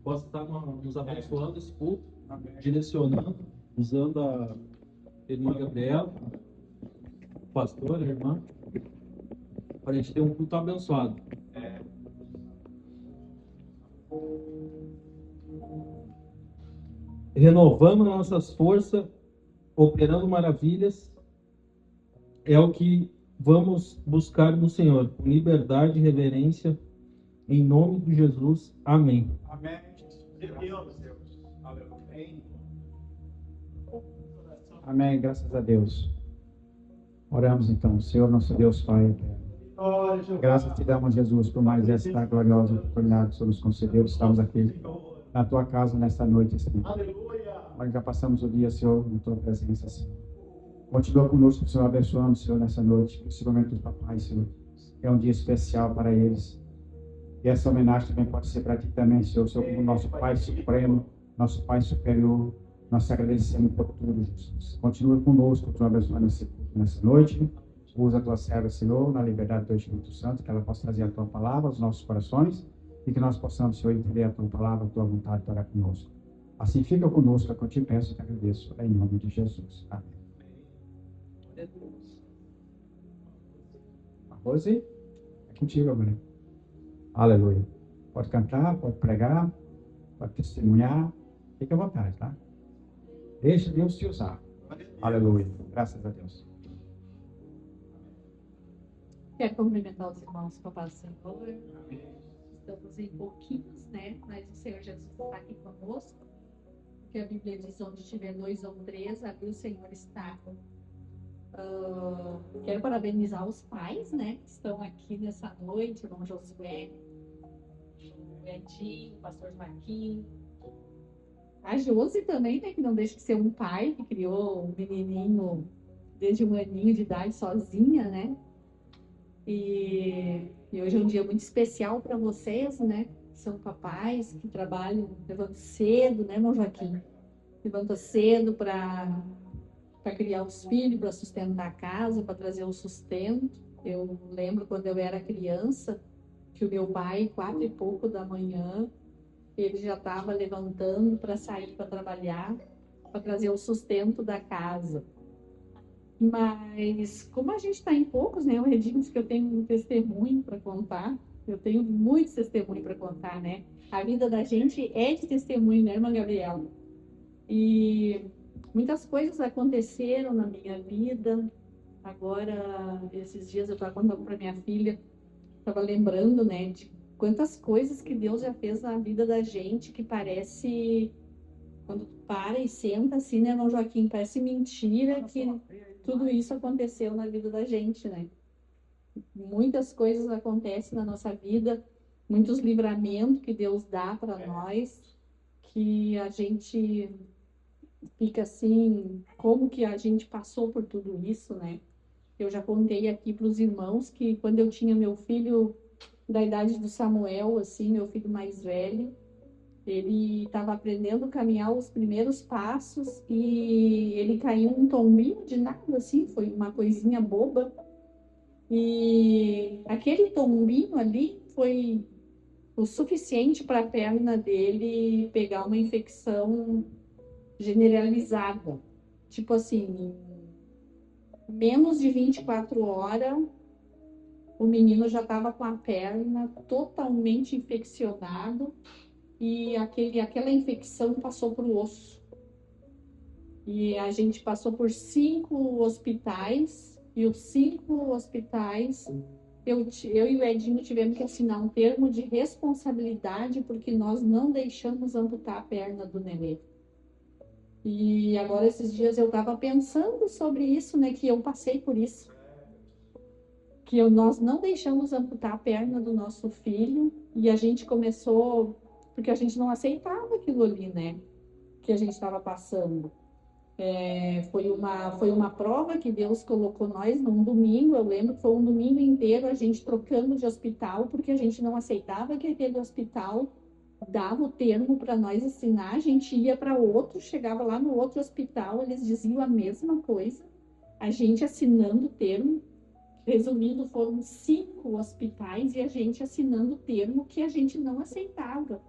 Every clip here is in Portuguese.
possa estar nos abençoando esse culto, direcionando, usando a irmã Gabriela, o pastor, a irmã, para a gente ter um culto abençoado. Renovando nossas forças, operando maravilhas, é o que vamos buscar no Senhor, com liberdade e reverência, em nome de Jesus. Amém. Amém. Amém, graças a Deus. Oramos então, Senhor, nosso Deus Pai eterno. Graças te damos, Jesus, por mais esta gloriosa oportunidade que o Senhor nos concedeu. Estamos aqui na tua casa nesta noite, Senhor. Nós já passamos o dia, Senhor, na tua presença, Senhor. Continua conosco, Senhor, abençoando, Senhor, nessa noite, principalmente os papais, Senhor. É um dia especial para eles. E essa homenagem também pode ser para ti também, Senhor, como nosso Pai Supremo, nosso Pai Superior. Nós agradecemos por tudo, Jesus. Continua conosco, Senhor, abençoando nessa noite. Usa a tua serva, Senhor, na liberdade do Espírito Santo, que ela possa trazer a tua palavra aos nossos corações e que nós possamos, Senhor, entender a tua palavra, a tua vontade para conosco. Assim fica conosco, é o que eu te peço e te agradeço, em nome de Jesus. Amém. A Rose, é contigo, amor. Aleluia. Pode cantar, pode pregar, pode testemunhar. Fique à vontade, tá? Deixa Deus te usar. Aleluia. Graças a Deus. Quero cumprimentar os irmãos com a paz do Senhor. Estamos em pouquinhos, né? Mas o Senhor Jesus está aqui conosco. Porque a Bíblia diz: onde tiver 2 ou 3, ali o Senhor está. Quero parabenizar os pais, né? Que estão aqui nessa noite: irmão Josué, o Edinho, o pastor Marquinhos. A Josi também, né? Que não deixa de ser um pai que criou um menininho desde 1 aninho de idade sozinha, né? E hoje é um dia muito especial para vocês, né? São papais que trabalham, levantam cedo, né, irmão Joaquim? Levanta cedo para criar os filhos, para sustentar a casa, para trazer o sustento. Eu lembro quando eu era criança, que o meu pai, 4 e pouco da manhã, ele já estava levantando para sair para trabalhar, para trazer o sustento da casa. Mas, como a gente está em poucos, né? O Redinho diz que eu tenho um testemunho para contar. Eu tenho muitos testemunhos para contar, né? A vida da gente é de testemunho, né, irmã Gabriela? E muitas coisas aconteceram na minha vida. Agora, esses dias eu estava contando para minha filha, estava lembrando, né, de quantas coisas que Deus já fez na vida da gente, que parece, quando tu para e senta assim, né, irmão Joaquim, parece mentira que tudo isso aconteceu na vida da gente, né? Muitas coisas acontecem na nossa vida, muitos livramentos que Deus dá para nós, que a gente fica assim, como que a gente passou por tudo isso, né? Eu já contei aqui para os irmãos que quando eu tinha meu filho da idade do Samuel, assim, meu filho mais velho, ele estava aprendendo a caminhar os primeiros passos e ele caiu um tombinho de nada, assim, foi uma coisinha boba. E aquele tombinho ali foi o suficiente para a perna dele pegar uma infecção generalizada. Tipo assim, em menos de 24 horas, o menino já estava com a perna totalmente infeccionado e aquela infecção passou para o osso. E a gente passou por 5 hospitais, e os 5 hospitais, eu e o Edinho tivemos que assinar um termo de responsabilidade, porque nós não deixamos amputar a perna do nenê. E agora, esses dias, eu estava pensando sobre isso, né, que eu passei por isso. Nós não deixamos amputar a perna do nosso filho, e a gente começou, porque a gente não aceitava aquilo ali, né, que a gente estava passando. Foi uma prova que Deus colocou nós num domingo. Eu lembro que foi um domingo inteiro a gente trocando de hospital, porque a gente não aceitava que aquele hospital dava o termo para nós assinar. A gente ia para outro, chegava lá no outro hospital, eles diziam a mesma coisa, a gente assinando o termo. Resumindo, foram 5 hospitais e a gente assinando o termo que a gente não aceitava.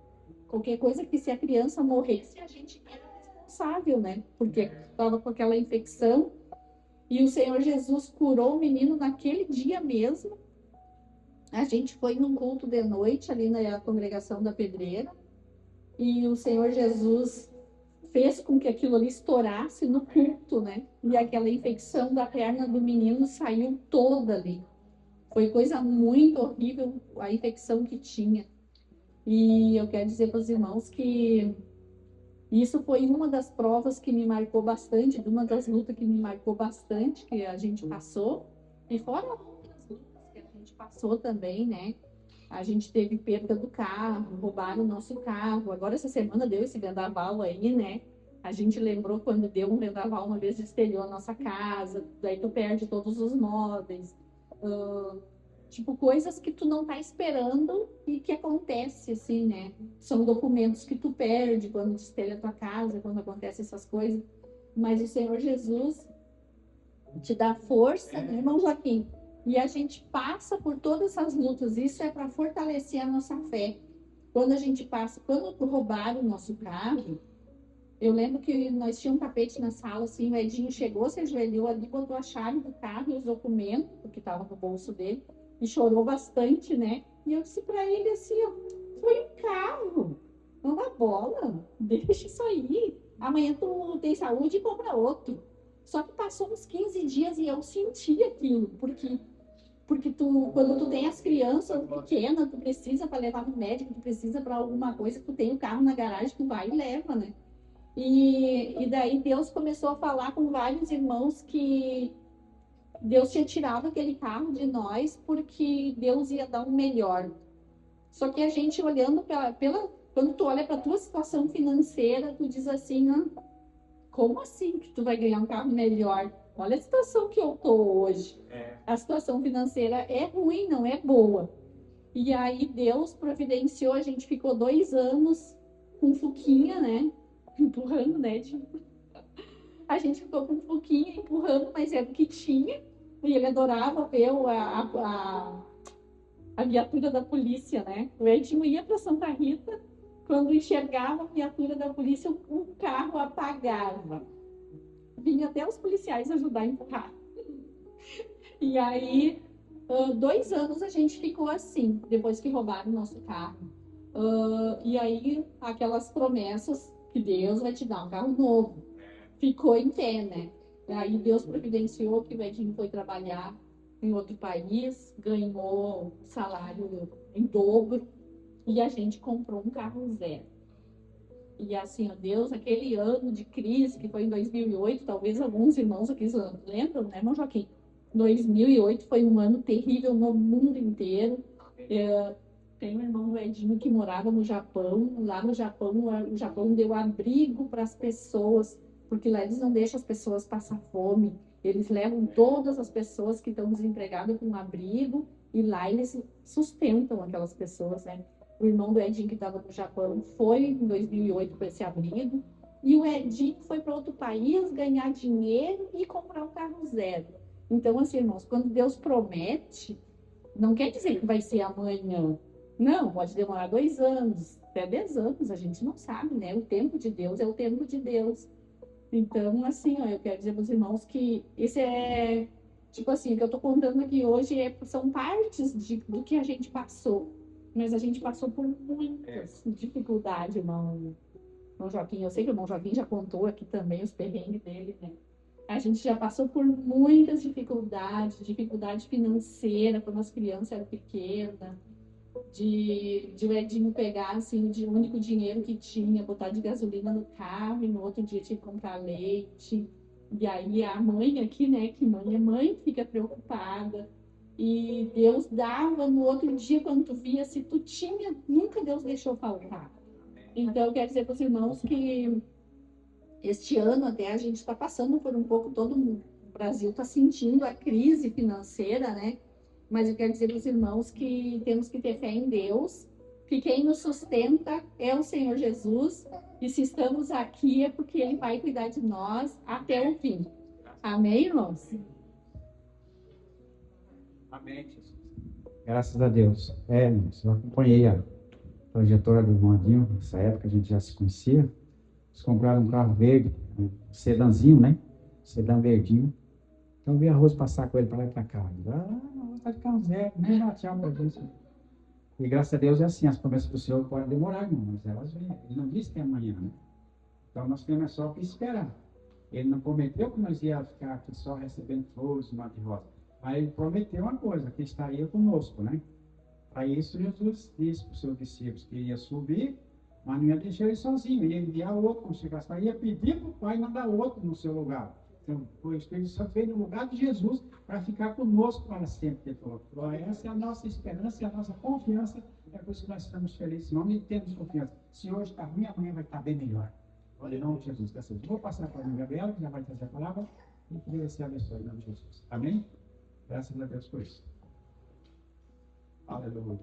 Qualquer coisa que se a criança morresse, a gente era responsável, né? Porque estava com aquela infecção. E o Senhor Jesus curou o menino naquele dia mesmo. A gente foi num culto de noite ali na congregação da Pedreira. E o Senhor Jesus fez com que aquilo ali estourasse no culto, né? E aquela infecção da perna do menino saiu toda ali. Foi coisa muito horrível a infecção que tinha. E eu quero dizer para os irmãos que isso foi uma das provas que me marcou bastante, uma das lutas que me marcou bastante, que a gente passou. E fora outras lutas que a gente passou também, né? A gente teve perda do carro, roubaram o nosso carro. Agora, essa semana deu esse vendaval aí, né? A gente lembrou quando deu um vendaval, uma vez destelhou a nossa casa, daí tu perde todos os móveis. Tipo, coisas que tu não tá esperando e que acontece, assim, né? São documentos que tu perde quando destelha a tua casa, quando acontecem essas coisas. Mas o Senhor Jesus te dá força, né, irmão Joaquim? E a gente passa por todas essas lutas. Isso é para fortalecer a nossa fé. Quando a gente passa, quando roubaram o nosso carro, eu lembro que nós tínhamos um tapete na sala, assim, o Edinho chegou, se ajoelhou ali, botou a chave do carro e os documentos, porque estava no bolso dele, e chorou bastante, né? E eu disse para ele assim, ó, foi um carro, não dá bola, deixa isso aí. Amanhã tu tem saúde e compra outro. Só que passou uns 15 dias e eu senti aquilo, porque quando tu tem as crianças pequenas, tu precisa para levar no médico, tu precisa para alguma coisa, tu tem o carro na garagem, tu vai e leva, né? E daí Deus começou a falar com vários irmãos que Deus tinha tirado aquele carro de nós porque Deus ia dar um melhor. Só que a gente olhando quando tu olha para a tua situação financeira, tu diz assim, como assim que tu vai ganhar um carro melhor? Olha a situação que eu tô hoje. A situação financeira é ruim, não é boa. E aí Deus providenciou, a gente ficou 2 anos com Fuquinha, né? Empurrando, né? A gente ficou com Fuquinha empurrando, mas era o que tinha. E ele adorava ver a viatura da polícia, né? O Edinho ia para Santa Rita, quando enxergava a viatura da polícia, o carro apagava. Vinha até os policiais ajudar a empurrar. E aí, 2 anos a gente ficou assim, depois que roubaram o nosso carro. E aí, aquelas promessas que Deus vai te dar um carro novo, ficou em pé, né? Aí Deus providenciou que o Edinho foi trabalhar em outro país, ganhou salário em dobro, e a gente comprou um carro zero. E assim, ó, Deus, aquele ano de crise, que foi em 2008, talvez alguns irmãos aqui lembram, né, irmão Joaquim? 2008 foi um ano terrível no mundo inteiro. Tem um irmão do Edinho que morava no Japão. Lá no Japão, o Japão deu abrigo para as pessoas, porque lá eles não deixam as pessoas passar fome. Eles levam todas as pessoas que estão desempregadas com um abrigo e lá eles sustentam aquelas pessoas, né? O irmão do Edinho, que estava no Japão, foi em 2008 para esse abrigo. E o Edinho foi para outro país ganhar dinheiro e comprar um carro zero. Então, assim, irmãos, quando Deus promete, não quer dizer que vai ser amanhã. Não, pode demorar 2 anos, até 10 anos, a gente não sabe, né? O tempo de Deus é o tempo de Deus. Então, assim, ó, eu quero dizer para os irmãos que esse é, tipo assim, o que eu estou contando aqui hoje são partes do que a gente passou. Mas a gente passou por muitas dificuldades, irmão Joaquim. Eu sei que o irmão Joaquim já contou aqui também os perrengues dele, né? A gente já passou por muitas dificuldades, dificuldade financeira, quando as crianças eram pequenas, de o Edinho pegar assim, o único dinheiro que tinha, botar de gasolina no carro, e no outro dia tinha que comprar leite. E aí a mãe aqui, né, que mãe é mãe, fica preocupada. E Deus dava no outro dia, quando tu via, se tu tinha, nunca Deus deixou faltar. Então, eu quero dizer para os irmãos que este ano até a gente está passando por um pouco, todo mundo, o Brasil está sentindo a crise financeira, né? Mas eu quero dizer para os irmãos que temos que ter fé em Deus, que quem nos sustenta é o Senhor Jesus, e se estamos aqui é porque Ele vai cuidar de nós até o fim. Amém, irmãos? Amém, Jesus. Graças a Deus. Irmãos, eu acompanhei trajetória do irmãozinho, nessa época a gente já se conhecia. Eles compraram um carro verde, um sedanzinho, né? Sedã verdinho. Então eu vi a Rose passar com ele para lá e para cá. Não, está de carro zero, nem tchau para gente. E graças a Deus é assim, as promessas do Senhor podem demorar, irmão, mas elas vêm. Ele não disse que é amanhã, né? Então nós temos só que esperar. Ele não prometeu que nós ia ficar aqui só recebendo flores, mar de rosa. Mas ele prometeu uma coisa, que estaria conosco, né? Para isso Jesus disse para os seus discípulos que ia subir, mas não ia deixar ele sozinho, ia enviar outro quando chegasse lá, ia pedir para o Pai mandar outro no seu lugar. Então, o Espírito Santo veio no lugar de Jesus para ficar conosco para sempre. Ele falou, essa é a nossa esperança, é a nossa confiança, é por isso que nós estamos felizes, não temos confiança. Se hoje está ruim, amanhã vai estar bem melhor. Olha, em nome de Jesus, graças a Deus. Vou passar para a minha Gabriela, que já vai trazer a palavra, e que Deus se abençoe em nome de Jesus. Amém? Graças a Deus por isso. Aleluia.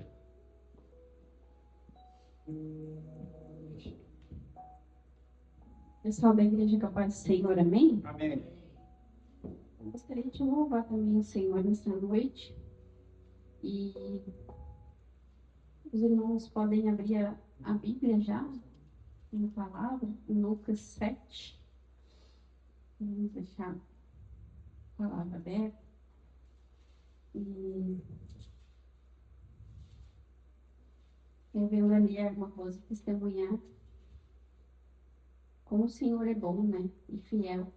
Pessoal da Igreja Capaz do Senhor, amém? Amém. Eu gostaria de louvar também o Senhor nessa noite. E os irmãos podem abrir a Bíblia já, em palavra, em Lucas 7. Vamos deixar a palavra aberta. E eu venho ali a irmã Rosa testemunhar como o Senhor é bom, né? E fiel.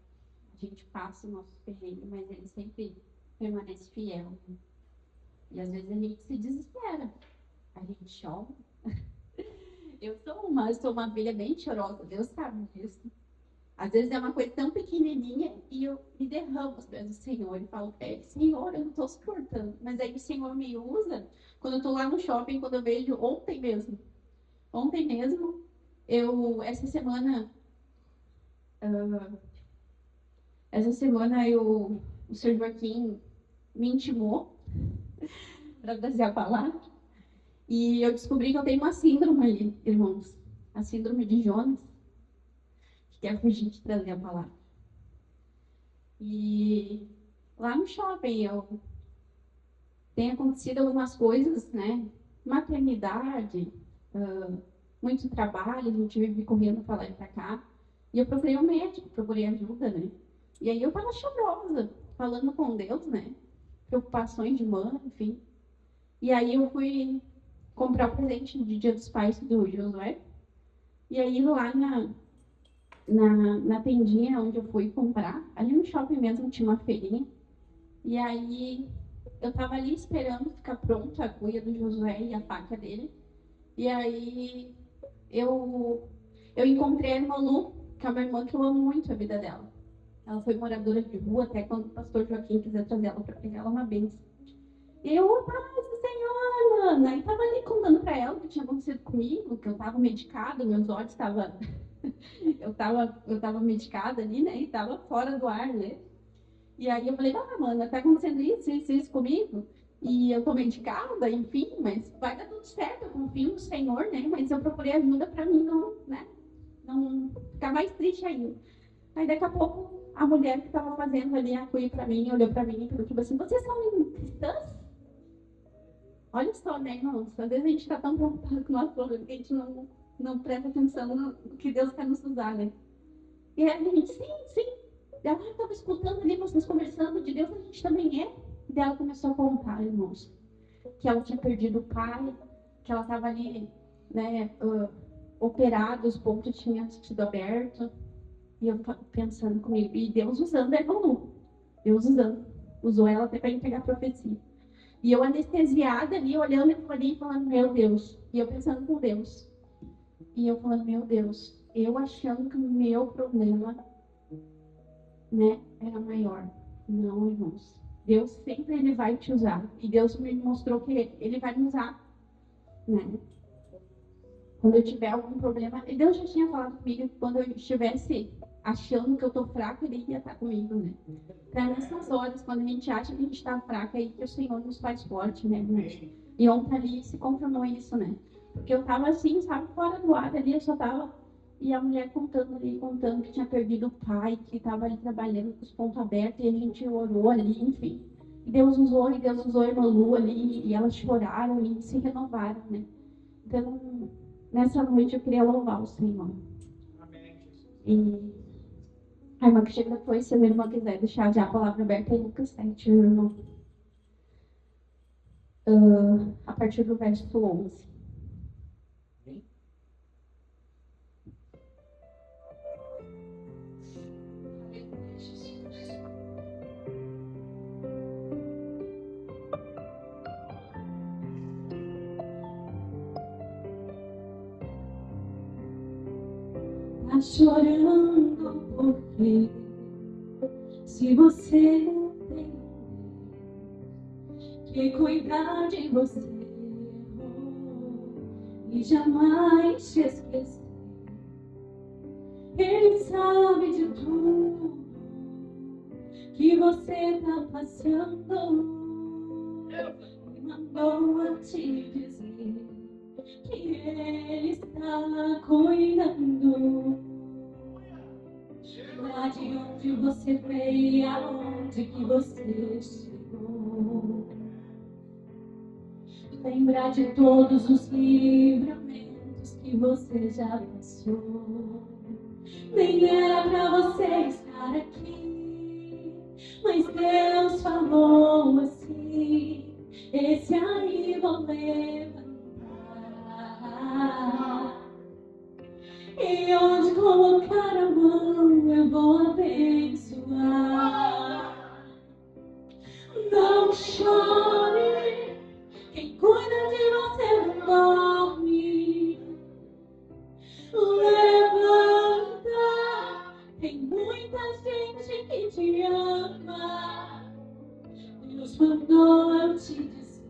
A gente passa o nosso perrengue, mas Ele sempre permanece fiel. Né? E às vezes a gente se desespera. A gente chora. Eu sou uma filha bem chorosa, Deus sabe disso. Às vezes é uma coisa tão pequenininha e eu me derramo aos pés do Senhor e falo para Ele, Senhor, eu não estou suportando. Mas aí o Senhor me usa quando eu estou lá no shopping, quando eu vejo ontem mesmo, essa semana o Sr. Joaquim me intimou para trazer a palavra. E eu descobri que eu tenho uma síndrome aí, irmãos. A síndrome de Jonas, que quer fugir de trazer a palavra. E lá no shopping tem acontecido algumas coisas, né? Maternidade, muito trabalho, a gente vive correndo para lá e para cá. E eu procurei um médico, procurei ajuda, né? E aí eu tava chorosa, falando com Deus, né? Preocupações de mãe, enfim. E aí eu fui comprar o presente de Dia dos Pais do Josué. E aí lá na tendinha onde eu fui comprar, ali no shopping mesmo tinha uma feirinha. E aí eu tava ali esperando ficar pronto a cuia do Josué e a faca dele. E aí eu encontrei a irmã Lu, que é uma irmã que eu amo muito a vida dela. Ela foi moradora de rua até quando o pastor Joaquim quiser trazer ela para pegar ela uma bênção. E eu, paz do Senhor, Ana! E tava ali contando para ela o que tinha acontecido comigo, que eu tava medicada, meus olhos estavam... eu tava medicada ali, né? E tava fora do ar, né? E aí eu falei, Ana, tá acontecendo isso comigo? E eu tô medicada, enfim, mas vai dar tudo certo, eu confio no Senhor, né? Mas eu procurei ajuda para mim não ficar mais triste ainda. Aí daqui a pouco a mulher que estava fazendo ali a cuia para mim olhou para mim e falou tipo assim, vocês são cristãs? Olha só, né, irmãos? Às vezes a gente está tão preocupado com o nosso problema que a gente não presta atenção no que Deus quer nos usar, né? E aí a gente, sim. Ela estava escutando ali vocês conversando de Deus, a gente também é. E daí ela começou a contar, irmãos, que ela tinha perdido o pai, que ela estava ali, né, operada, os pontos tinham sido abertos. E eu pensando comigo, e Deus usando a irmã Lu. Deus usou ela até para entregar a profecia. E eu anestesiada ali, olhando ali e falando, meu Deus. E eu pensando com Deus. E eu falando, meu Deus, eu achando que o meu problema, né, era maior. Não, irmãos. Deus sempre ele vai te usar. E Deus me mostrou que ele vai me usar, né? Quando eu tiver algum problema, e Deus já tinha falado comigo que quando eu estivesse achando que eu tô fraca, ele ia estar comigo, né? Então, nessas horas, quando a gente acha que a gente tá fraca, aí que o Senhor nos faz forte, né, irmãos? E ontem ali se confirmou isso, né? Porque eu tava assim, sabe, fora do ar ali, eu só tava... E a mulher contando que tinha perdido o pai, que tava ali trabalhando com os pontos abertos, e a gente orou ali, enfim. E Deus usou a irmã Lu ali, e elas choraram e se renovaram, né? Então, Nessa noite eu queria louvar o Senhor. E a irmã que chega depois, se a irmã quiser deixar já a palavra aberta em Lucas 7, irmão. A partir do verso 11. Tá chorando porque se você tem que cuidar de você e jamais te esquecer, Ele sabe de tudo que você tá passando e mandou eu te dizer que Ele está cuidando. Lá de onde você veio e aonde que você chegou. Lembrar de todos os livramentos que você já passou. Nem era pra você estar aqui, mas Deus falou assim: esse aí vou levantar. E onde colocar a mão eu vou abençoar. Não chore, quem cuida de você não dorme. Levanta, tem muita gente que te ama. Deus mandou eu te dizer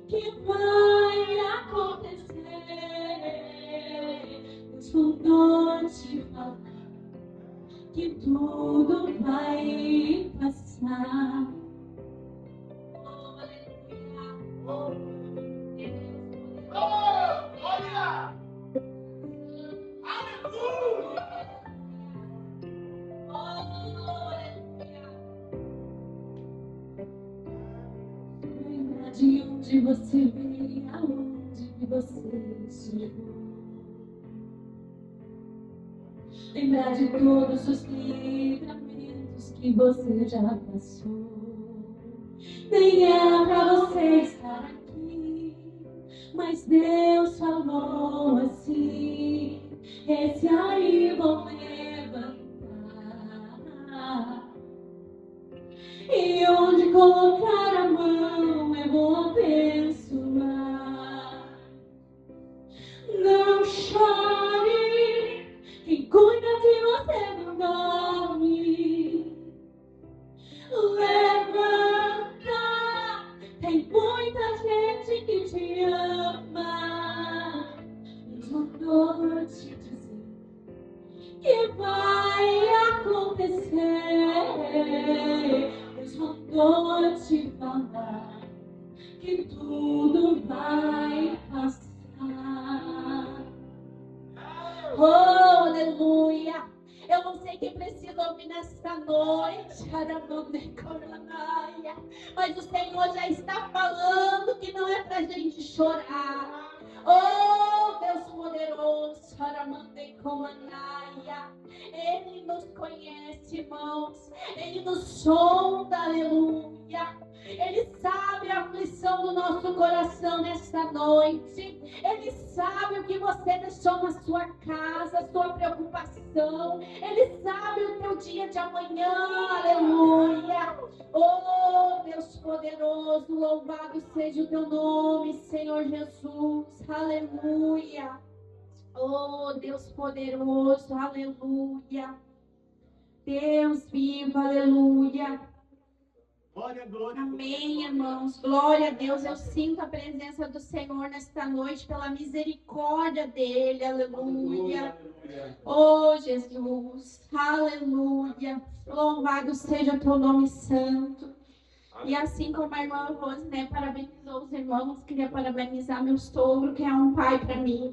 que vai acontecer. Deus mandou te falar que tudo vai passar. Lembra de onde você veio, aonde que você chegou. Lembrar de todos os livramentos que você já passou. Nem era pra você estar aqui, mas Deus falou assim: esse aí vou levantar. E onde colocar a mão eu vou abençoar. Não chore, quem cuida de você não dorme. Levanta, tem muita gente que te ama. Deus mandou eu te dizer que vai acontecer. Deus mandou eu te falar que tudo vai passar. Oh, aleluia! Eu não sei quem precisa ouvir nesta noite, mas o Senhor já está falando que não é pra gente chorar. Oh, Deus poderoso, Ele nos conhece, irmãos. Ele nos sonda, aleluia. Ele sabe a aflição do nosso coração nesta noite. Ele sabe o que você deixou na sua casa, a sua preocupação. Ele sabe o teu dia de amanhã, aleluia. Oh, Deus poderoso, louvado seja o teu nome, Senhor Jesus, aleluia. Oh, Deus poderoso, aleluia. Deus vivo, aleluia. Glória, glória. Amém, irmãos. Glória a Deus. Eu sinto a presença do Senhor nesta noite pela misericórdia dele. Aleluia. Oh, Jesus. Aleluia. Louvado seja o teu nome santo. E assim como a irmã Rose, parabenizou os irmãos, queria parabenizar meu sogro, que é um pai para mim.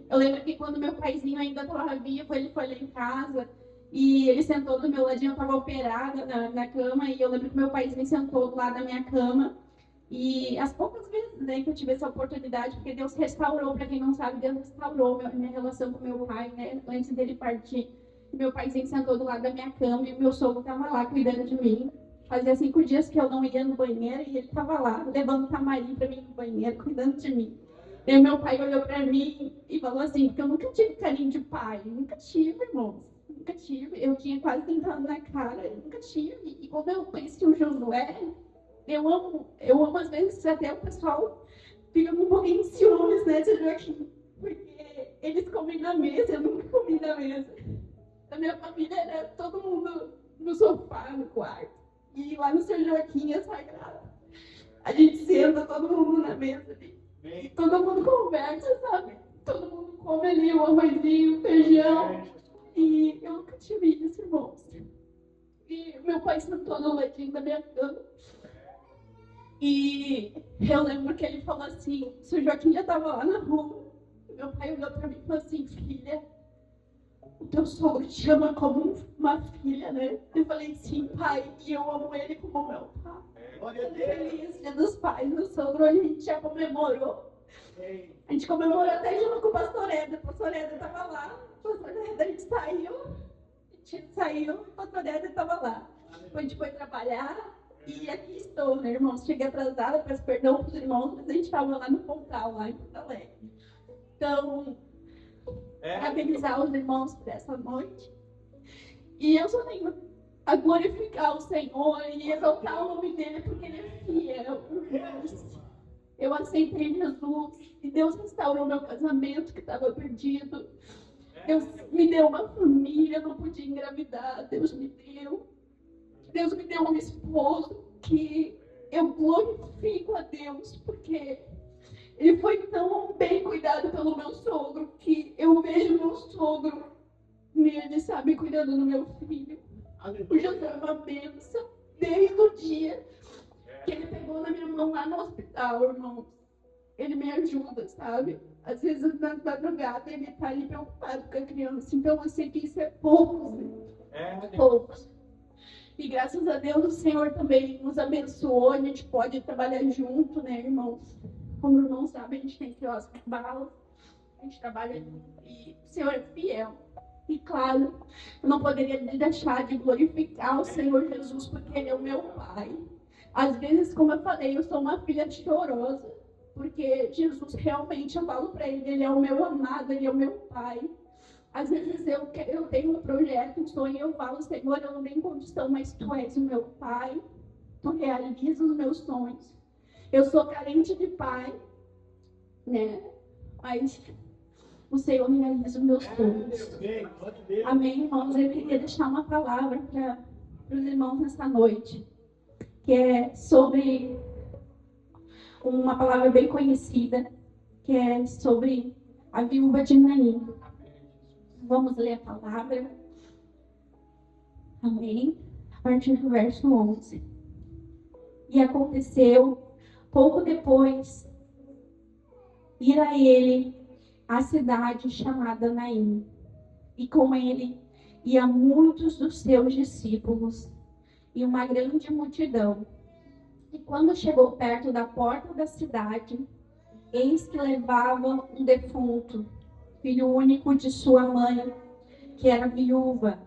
Eu lembro que quando meu paizinho ainda estava vivo, ele foi lá em casa. E ele sentou do meu ladinho, eu estava operada na cama, e eu lembro que meu paizinho sentou do lado da minha cama. E as poucas vezes, né, que eu tive essa oportunidade, porque Deus restaurou, para quem não sabe, Deus restaurou minha relação com meu pai, né, antes dele partir. Meu pai sempre sentou do lado da minha cama e o meu sogro estava lá cuidando de mim. Fazia 5 dias que eu não ia no banheiro e ele estava lá, levando camarim para mim no banheiro, cuidando de mim. E meu pai olhou para mim e falou assim, porque eu nunca tive carinho de pai, nunca tive, irmãos. Nunca tive, eu tinha quase 30 anos na cara, eu nunca tive. E quando eu conheci o Josué, eu amo às vezes até o pessoal fica um pouquinho de ciúmes, né, seu Joaquim? Porque eles comem na mesa, eu nunca comi na mesa. A minha família era todo mundo no sofá, no quarto. E lá no seu Joaquim é sagrado. A gente senta, todo mundo na mesa ali. E todo mundo conversa, sabe? Todo mundo come ali o arrozinho, o feijão. E eu nunca tive isso, irmãos. E meu pai sentou no ladinho da minha cama. E eu lembro que ele falou assim, o seu Joaquim já estava lá na rua. Meu pai olhou para mim e falou assim, filha, o teu sogro te ama como uma filha, né? Eu falei, sim, pai, e eu amo ele como meu pai. Feliz Dia dos Pais, meu sogro, a gente já comemorou. A gente comemorou até junto com o pastor Éder. O pastor Éder estava lá. O pastor Éder, a gente saiu, o pastor Éder estava lá. Depois a gente foi trabalhar e aqui estou, né, irmãos? Cheguei atrasada, peço perdão para os irmãos, mas a gente estava lá no Pontal, lá em Porto Alegre. Então, parabenizar os irmãos por essa noite. E eu só tenho a glorificar o Senhor e exaltar o nome dele, porque ele é fiel. Eu aceitei Jesus e Deus restaurou meu casamento que estava perdido. Deus me deu uma família, não podia engravidar. Deus me deu um esposo que eu glorifico a Deus, porque ele foi tão bem cuidado pelo meu sogro, que eu vejo meu sogro nele, sabe, cuidando do meu filho. O José é uma bênção, desde o dia que ele pegou na minha mão lá no hospital, irmãos. Ele me ajuda, sabe? Às vezes, na madrugada, ele tá ali preocupado com a criança. Então, eu sei que isso é poucos, né? Poucos. E graças a Deus, o Senhor também nos abençoou. A gente pode trabalhar junto, né, irmãos? Como irmãos sabem, a gente tem quiosque de balas. A gente trabalha junto. E o Senhor é fiel. E claro, eu não poderia deixar de glorificar o Senhor Jesus, porque Ele é o meu Pai. Às vezes, como eu falei, eu sou uma filha chorosa, porque Jesus realmente, eu falo para Ele é o meu amado, Ele é o meu Pai. Às vezes eu tenho um projeto, um sonho, eu falo, Senhor, eu não tenho condição, mas Tu és o meu Pai, Tu realizas os meus sonhos. Eu sou carente de pai, né? Mas o Senhor realiza os meus sonhos. Amém, irmãos? Eu queria deixar uma palavra para os irmãos nessa noite, que é sobre uma palavra bem conhecida, que é sobre a viúva de Naim. Vamos ler a palavra. Amém? A partir do verso 11. E aconteceu, pouco depois, ir a ele a cidade chamada Naim, e com ele ia muitos dos seus discípulos e uma grande multidão. E quando chegou perto da porta da cidade, eis que levava um defunto, filho único de sua mãe, que era viúva,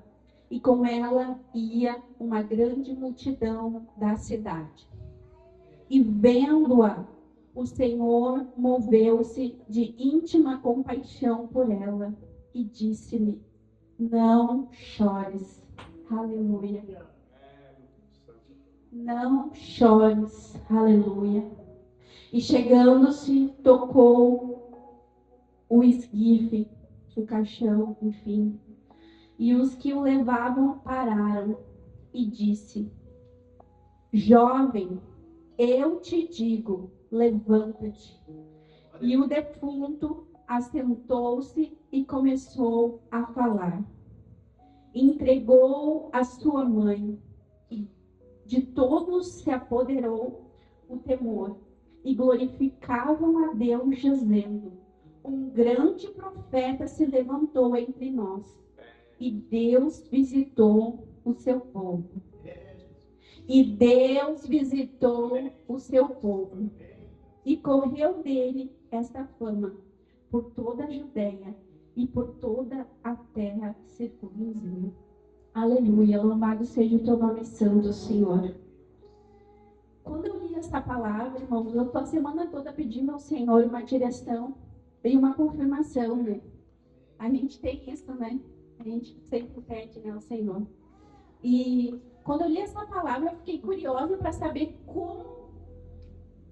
e com ela ia uma grande multidão da cidade. E vendo-a, o Senhor moveu-se de íntima compaixão por ela e disse-lhe: não chores. Aleluia. Não chores. Aleluia. E chegando-se, tocou o esquife, o caixão, enfim. E os que o levavam pararam e disse: jovem, eu te digo, levanta-te. E o defunto assentou-se e começou a falar. Entregou a sua mãe, e de todos se apoderou o temor, e glorificavam a Deus, dizendo: um grande profeta se levantou entre nós, e Deus visitou o seu povo. E Deus visitou o seu povo. E correu dele esta fama por toda a Judéia e por toda a terra circunvizinha. Aleluia, louvado seja o teu nome santo, Senhor. Quando eu li essa palavra, irmãos, eu estou a semana toda pedindo ao Senhor uma direção e uma confirmação, né? A gente tem isso, né? A gente sempre pede, né, ao Senhor. E quando eu li essa palavra, eu fiquei curiosa para saber como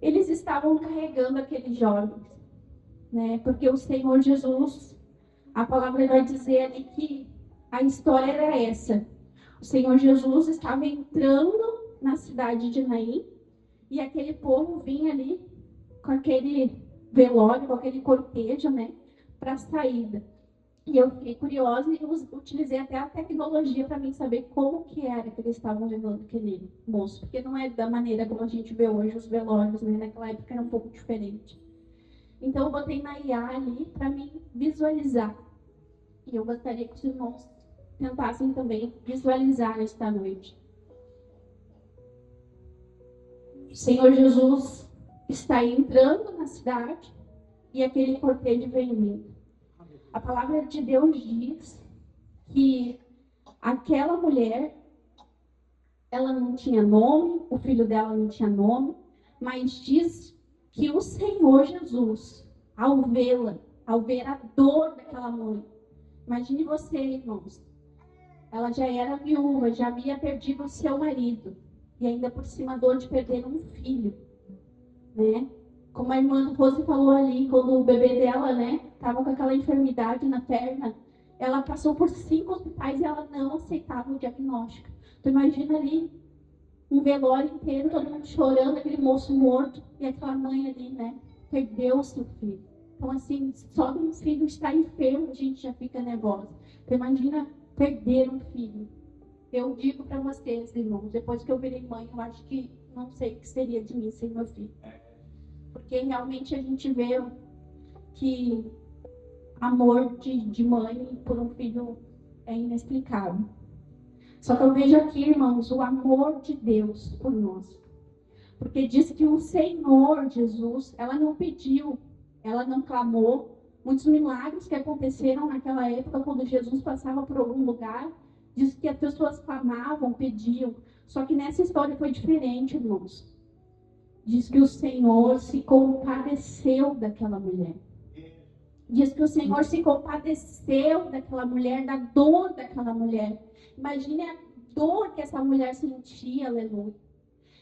eles estavam carregando aqueles jovens, né? Porque o Senhor Jesus, a palavra vai dizer ali que a história era essa. O Senhor Jesus estava entrando na cidade de Naim e aquele povo vinha ali com aquele velório, com aquele cortejo, né, para a saída. E eu fiquei curiosa e utilizei até a tecnologia para mim saber como que era que eles estavam levando aquele moço. Porque não é da maneira como a gente vê hoje os velórios, né? Naquela época era um pouco diferente. Então eu botei na IA ali para mim visualizar. E eu gostaria que os irmãos tentassem também visualizar esta noite. O Senhor Jesus está entrando na cidade e aquele cortejo vem vindo. A palavra de Deus diz que aquela mulher, ela não tinha nome, o filho dela não tinha nome, mas diz que o Senhor Jesus, ao vê-la, ao ver a dor daquela mãe, imagine você, irmãos, ela já era viúva, já havia perdido o seu marido, e ainda por cima a dor de perder um filho, né? Como a irmã Rose falou ali, quando o bebê dela, né, estava com aquela enfermidade na perna, ela passou por 5 hospitais e ela não aceitava o diagnóstico. Então imagina ali, um velório inteiro, todo mundo chorando, aquele moço morto, e aquela mãe ali, né, perdeu o seu filho. Então assim, só de um filho estar enfermo, a gente já fica nervosa. Então imagina perder um filho. Eu digo para vocês, irmãos, depois que eu virei mãe, eu acho que não sei o que seria de mim sem meu filho. Porque realmente a gente vê que amor de mãe por um filho é inexplicável. Só que eu vejo aqui, irmãos, o amor de Deus por nós. Porque diz que o Senhor Jesus, ela não pediu, ela não clamou. Muitos milagres que aconteceram naquela época, quando Jesus passava por algum lugar, diz que as pessoas clamavam, pediam. Só que nessa história foi diferente, irmãos. Diz que o Senhor se compadeceu daquela mulher. Diz que o Senhor se compadeceu daquela mulher, da dor daquela mulher. Imagine a dor que essa mulher sentia, aleluia.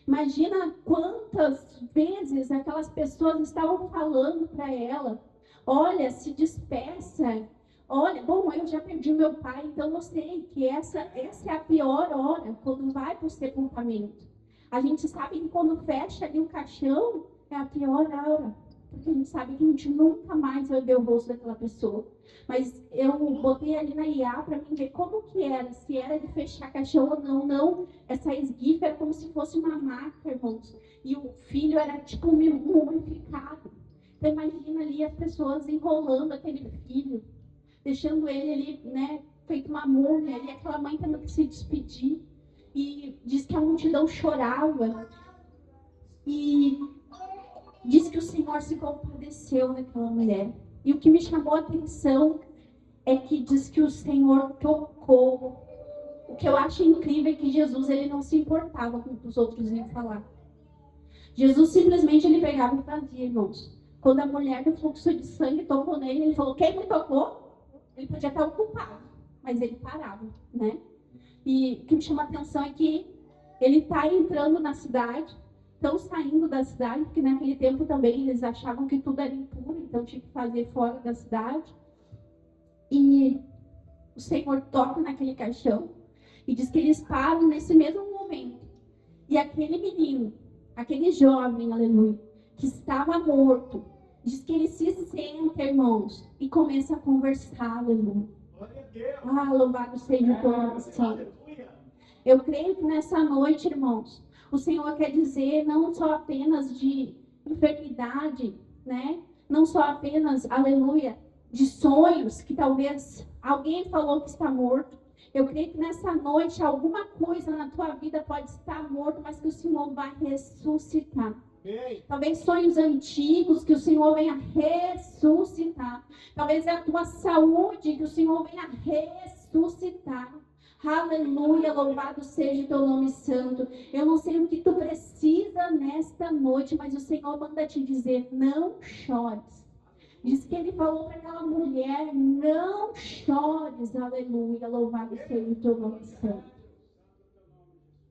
Imagina quantas vezes aquelas pessoas estavam falando para ela: olha, se despeça. Olha, bom, eu já perdi meu pai, então eu sei que essa é a pior hora, quando vai para o sepultamento. A gente sabe que quando fecha ali o caixão, é a pior hora. Porque a gente sabe que a gente nunca mais vai ver o rosto daquela pessoa. Mas eu botei ali na IA para mim ver como que era, se era de fechar caixão ou não. Não, essa esguifa era como se fosse uma maca, irmãos. E o filho era tipo mumificado. Então imagina ali as pessoas enrolando aquele filho, deixando ele ali, né, feito uma múmia, e aquela mãe tendo que se despedir. E diz que a multidão chorava. E diz que o Senhor se compadeceu daquela mulher. E o que me chamou a atenção é que diz que o Senhor tocou. O que eu acho incrível é que Jesus, ele não se importava com o que os outros iam falar. Jesus simplesmente ele pegava e fazia, irmãos. Quando a mulher do fluxo de sangue tocou nele, ele falou: quem me tocou? Ele podia estar ocupado, mas ele parava, né? E o que me chama a atenção é que ele está entrando na cidade, estão saindo da cidade, porque naquele tempo também eles achavam que tudo era impuro, então tinha que fazer fora da cidade. E o Senhor toca naquele caixão e diz que eles param nesse mesmo momento. E aquele menino, aquele jovem, aleluia, que estava morto, diz que ele se senta, irmãos, e começa a conversar, aleluia. Ah, louvado seja o teu nome, Senhor. Eu creio que nessa noite, irmãos, o Senhor quer dizer não só apenas de enfermidade, né? Não só apenas, aleluia, de sonhos que talvez alguém falou que está morto, Eu creio que nessa noite alguma coisa na tua vida pode estar morto, mas que o Senhor vai ressuscitar. Talvez sonhos antigos que o Senhor venha ressuscitar. Talvez é a tua saúde que o Senhor venha ressuscitar. Aleluia, louvado seja o teu nome santo. Eu não sei o que tu precisa nesta noite, mas o Senhor manda te dizer, não chores. Diz que ele falou para aquela mulher, não chores, aleluia, louvado seja o teu nome santo.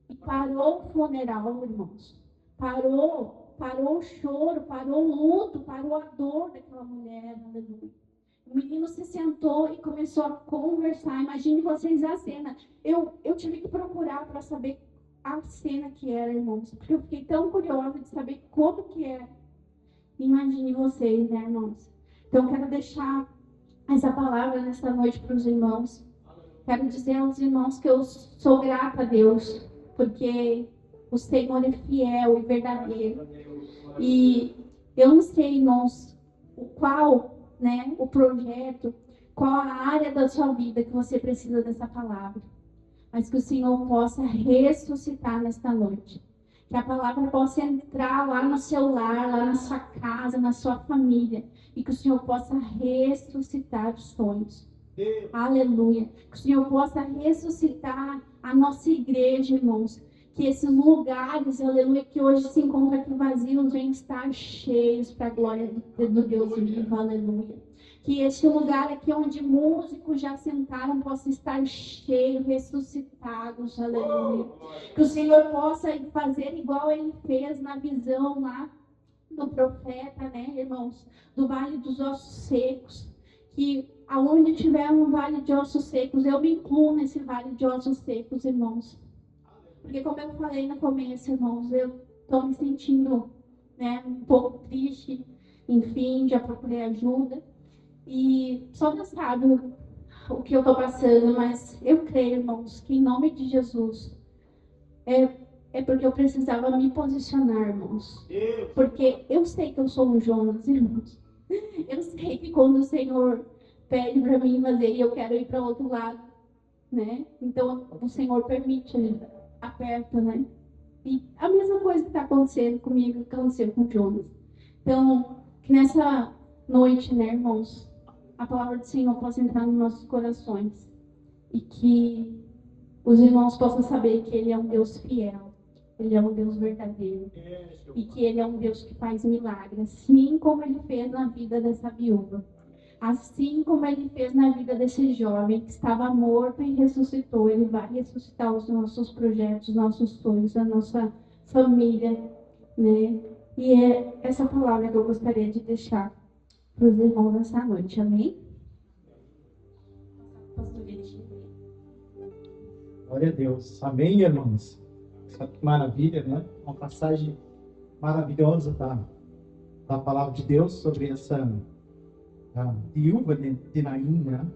E parou o funeral, irmãos. Parou o choro, parou o luto, parou a dor daquela mulher, aleluia. O menino se sentou e começou a conversar. Imagine vocês a cena. Eu tive que procurar para saber a cena que era, irmãos. Porque eu fiquei tão curiosa de saber como que era. Imagine vocês, né, irmãos? Então, quero deixar essa palavra nesta noite para os irmãos. Quero dizer aos irmãos que eu sou grata a Deus. Porque o Senhor é fiel e verdadeiro. E eu não sei, irmãos, o projeto, qual a área da sua vida que você precisa dessa palavra. Mas que o Senhor possa ressuscitar nesta noite. Que a palavra possa entrar lá no seu lar, lá na sua casa, na sua família. E que o Senhor possa ressuscitar os sonhos. Aleluia. Que o Senhor possa ressuscitar a nossa igreja, irmãos. Que esses lugares, aleluia, que hoje se encontram aqui vazios, venham estar cheios para a glória do Deus vivo, aleluia. Que este lugar aqui onde músicos já sentaram possa estar cheio, ressuscitados, aleluia. Que o Senhor possa fazer igual ele fez na visão lá do profeta, né, irmãos? Do Vale dos Ossos Secos. Que aonde tiver um vale de ossos secos, eu me incluo nesse vale de ossos secos, irmãos. Porque como eu falei no começo, irmãos, eu estou me sentindo, né, um pouco triste, enfim, já procurei ajuda. E só Deus sabe o que eu estou passando, mas eu creio, irmãos, que em nome de Jesus, é porque eu precisava me posicionar, irmãos. Porque eu sei que eu sou um Jonas, irmãos. Eu sei que quando o Senhor pede para mim fazer, eu quero ir para outro lado, né? Então o Senhor permite, aperta, né? E a mesma coisa que está acontecendo comigo, que aconteceu com o Jonas. Então, que nessa noite, né, irmãos, a palavra do Senhor possa entrar nos nossos corações. E que os irmãos possam saber que Ele é um Deus fiel. Ele é um Deus verdadeiro. E que Ele é um Deus que faz milagres. Assim como Ele fez na vida dessa viúva. Assim como Ele fez na vida desse jovem que estava morto e ressuscitou, Ele vai ressuscitar os nossos projetos, os nossos sonhos, a nossa família, né? E é essa palavra que eu gostaria de deixar para os irmãos nessa noite, amém? Glória a Deus. Amém, irmãos? Que maravilha, né? Uma passagem maravilhosa da palavra de Deus sobre essa viúva de Naim, né?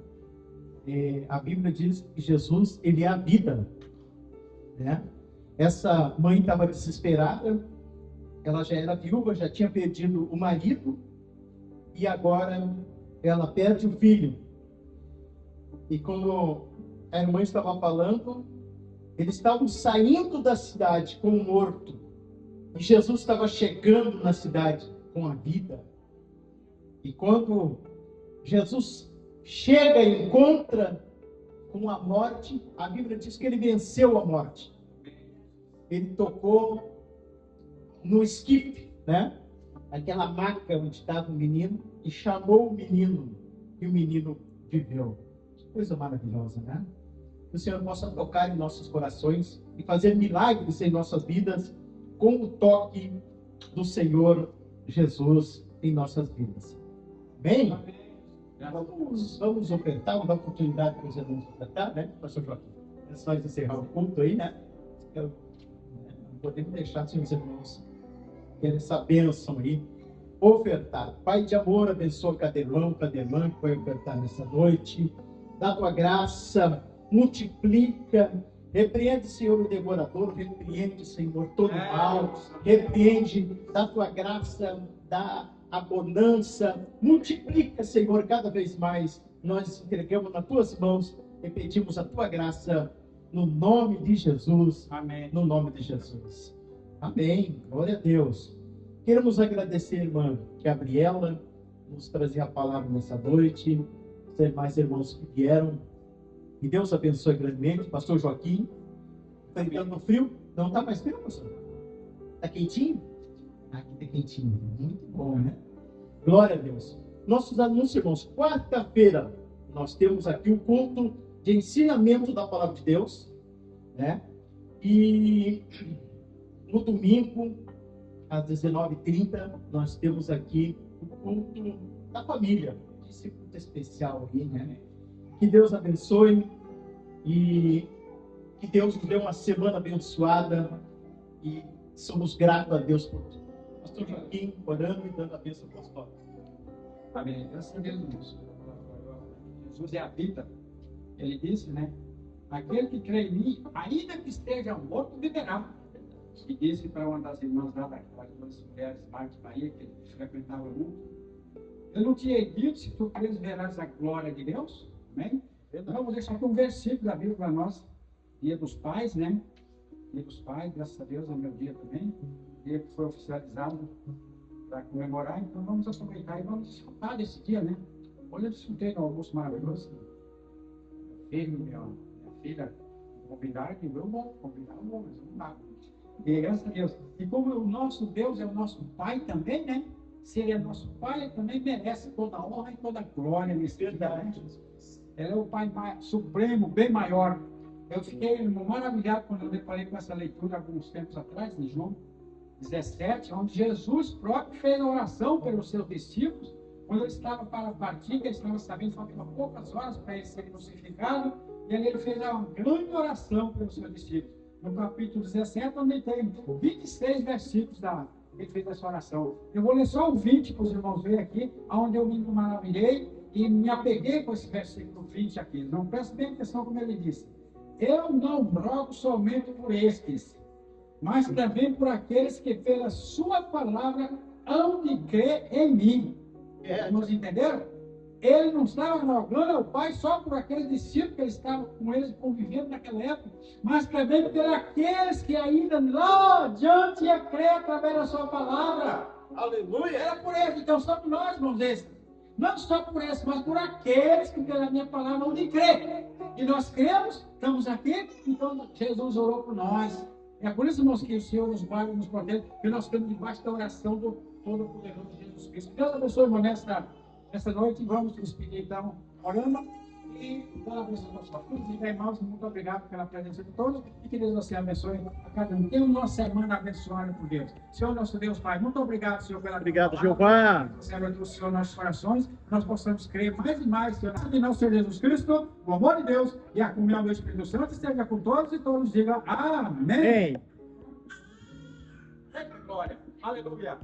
A Bíblia diz que Jesus, ele é a vida, né? Essa mãe estava desesperada, ela já era viúva, já tinha perdido o marido e agora ela perde o filho. E como a irmã estava falando, eles estavam saindo da cidade com o morto e Jesus estava chegando na cidade com a vida. E quando Jesus chega e encontra com a morte, a Bíblia diz que ele venceu a morte. Ele tocou no esquife, né? Aquela maca onde estava o menino, e chamou o menino, e o menino viveu. Coisa maravilhosa, né? Que o Senhor possa tocar em nossos corações e fazer milagres em nossas vidas com o toque do Senhor Jesus em nossas vidas. Bem, vamos ofertar, vamos dar oportunidade para os irmãos ofertar, né, pastor Joaquim? É só encerrar o culto aí, né? Não podemos deixar se os irmãos querem essa bênção aí, ofertar. Pai de amor, abençoa cada irmão, cada irmã que vai ofertar nessa noite. Dá tua graça, multiplica. Repreende, Senhor, o devorador. Repreende, Senhor, todo mal. Repreende, dá tua graça, dá a bonança, multiplica, Senhor, cada vez mais. Nós entregamos nas tuas mãos e pedimos a tua graça no nome de Jesus. Amém. No nome de Jesus. Amém. Glória a Deus. Queremos agradecer, irmã Gabriela, nos trazer a palavra nessa noite, os demais irmãos que vieram. Que Deus abençoe grandemente. Pastor Joaquim, está entrando no frio? Não está mais frio, pastor? Está quentinho? Aqui está quentinho. Muito bom, né? Glória a Deus. Nossos anúncios, irmãos. Quarta-feira, nós temos aqui o culto de ensinamento da palavra de Deus, né? E no domingo, às 19h30, nós temos aqui o culto da família. Esse culto especial aí, né? Que Deus abençoe e que Deus nos dê uma semana abençoada e somos gratos a Deus por tudo. Pastor Joaquim, orando e dando a bênção apostólica. Amém. Graças a Deus, irmãos. Jesus é a vida. Ele disse, né? Aquele que crê em mim, ainda que esteja morto, viverá. E disse para uma das irmãs lá, daquelas duas mulheres, Marta e Maria, que ele frequentava muito. Eu não tinha dito, se tu crês, verás a glória de Deus. Amém? Então, vamos deixar aqui um versículo da Bíblia para nós. Dia dos Pais, né? Dia dos Pais, graças a Deus, é o meu dia também. Dia que foi oficializado para comemorar. Então, vamos aproveitar e vamos desfrutar desse dia, né? Hoje eu desfrutei no almoço maravilhoso. Minha filha convidaram, que eu vou convidar, mas não dá. E graças a Deus. E como o nosso Deus é o nosso Pai também, né? Se Ele é nosso Pai, Ele também merece toda a honra e toda a glória nesse dia, né? Ele é o Pai supremo, bem maior. Eu fiquei maravilhado quando eu deparei com essa leitura alguns tempos atrás, em João 17, onde Jesus próprio fez a oração pelos seus discípulos, quando ele estava para partir, que ele estava sabendo que faltavam poucas horas para ele ser crucificado, e ali ele fez uma grande oração pelos seus discípulos. No capítulo 17, onde tem 26 versículos ele fez essa oração. Eu vou ler só o 20 para os irmãos verem aqui, onde eu me maravilhei e me apeguei com esse versículo 20 aqui. Não preste bem atenção como ele disse. Eu não rogo somente por estes, mas também por aqueles que pela sua palavra hão de crer em mim. Nos entenderam? Ele não estava rogando ao Pai só por aqueles discípulos que ele estava com eles convivendo naquela época, mas também por aqueles que ainda lá adiante ia crer através da sua palavra. Aleluia! Era por eles, então só por nós, irmãos, esses. Não só por esses, mas por aqueles que pela minha palavra hão de crer. E nós cremos, estamos aqui, então Jesus orou por nós. É por isso, irmãos, que o Senhor nos guarda e nos protege, que nós estamos debaixo da oração do Todo-Poderoso Jesus Cristo. Deus abençoe, irmão, nessa noite. Vamos nos despedir, então, orando. E toda vez que nós falamos, irmãos, muito obrigado pela presença de todos. E que Deus você abençoe a cada um. Tenha uma semana abençoada por Deus. Senhor, nosso Deus, Pai, muito obrigado, Senhor, pela Obrigado, Jeová. Senhor, do Senhor, nossos corações, nós possamos crer mais e mais, Senhor, em nosso Senhor Jesus Cristo, o amor de Deus e a comunhão do Espírito Santo esteja com todos e todos digam amém. Amém. Glória. Aleluia.